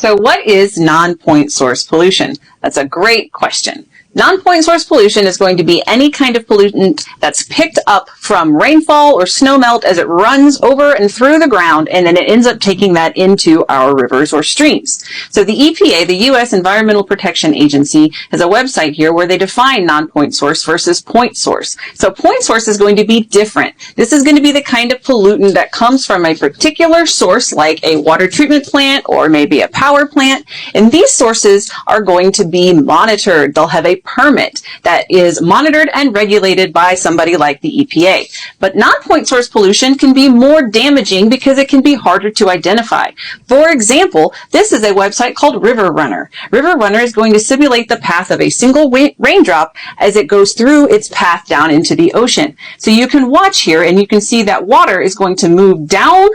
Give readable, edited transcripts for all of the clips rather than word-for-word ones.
So what is non-point source pollution? That's a great question. Non-point source pollution is going to be any kind of pollutant that's picked up from rainfall or snowmelt as it runs over and through the ground, and then it ends up taking that into our rivers or streams. So the EPA, the U.S. Environmental Protection Agency, has a website here where they define non-point source versus point source. So point source is going to be different. This is going to be the kind of pollutant that comes from a particular source, like a water treatment plant or maybe a power plant, and these sources are going to be monitored. They'll have a permit that is monitored and regulated by somebody like the EPA. But non-point source pollution can be more damaging because it can be harder to identify. For example, this is a website called River Runner. River Runner is going to simulate the path of a single raindrop as it goes through its path down into the ocean. So you can watch here and you can see that water is going to move down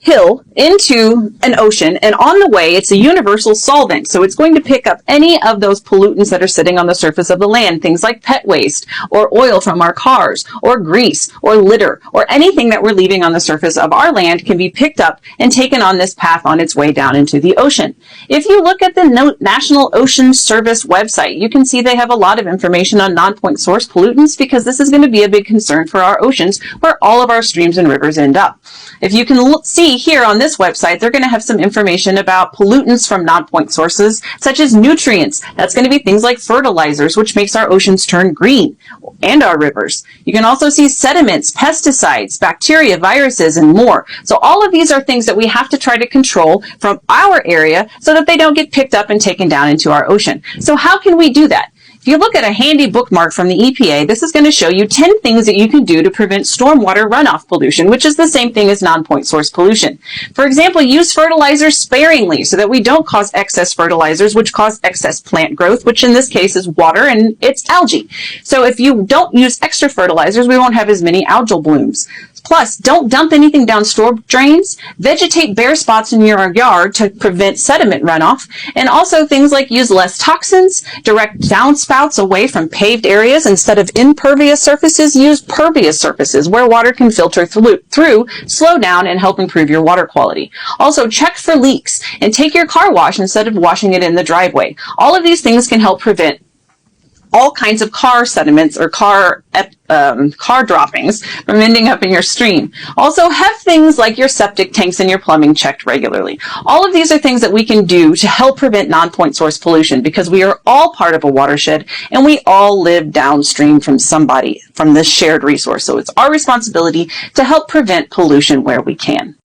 hill into an ocean, and on the way it's a universal solvent, so it's going to pick up any of those pollutants that are sitting on the surface of the land, things like pet waste or oil from our cars or grease or litter or anything that we're leaving on the surface of our land can be picked up and taken on this path on its way down into the ocean. If you look at the National Ocean Service website, you can see they have a lot of information on non-point source pollutants because this is going to be a big concern for our oceans where all of our streams and rivers end up. If you can see here on this website, they're going to have some information about pollutants from non-point sources, such as nutrients. That's going to be things like fertilizers, which makes our oceans turn green, and our rivers. You can also see sediments, pesticides, bacteria, viruses, and more. So all of these are things that we have to try to control from our area so that they don't get picked up and taken down into our ocean. So how can we do that? If you look at a handy bookmark from the EPA, this is going to show you 10 things that you can do to prevent stormwater runoff pollution, which is the same thing as non-point source pollution. For example, use fertilizers sparingly so that we don't cause excess fertilizers, which cause excess plant growth, which in this case is water and it's algae. So if you don't use extra fertilizers, we won't have as many algal blooms. Plus, don't dump anything down storm drains, vegetate bare spots in your yard to prevent sediment runoff, and also things like use less toxins, direct downspouts away from paved areas. Instead of impervious surfaces, use pervious surfaces where water can filter through, slow down, and help improve your water quality. Also, check for leaks and take your car wash instead of washing it in the driveway. All of these things can help prevent all kinds of car sediments or car droppings from ending up in your stream. Also, have things like your septic tanks and your plumbing checked regularly. All of these are things that we can do to help prevent non-point source pollution because we are all part of a watershed and we all live downstream from somebody, from this shared resource. So it's our responsibility to help prevent pollution where we can.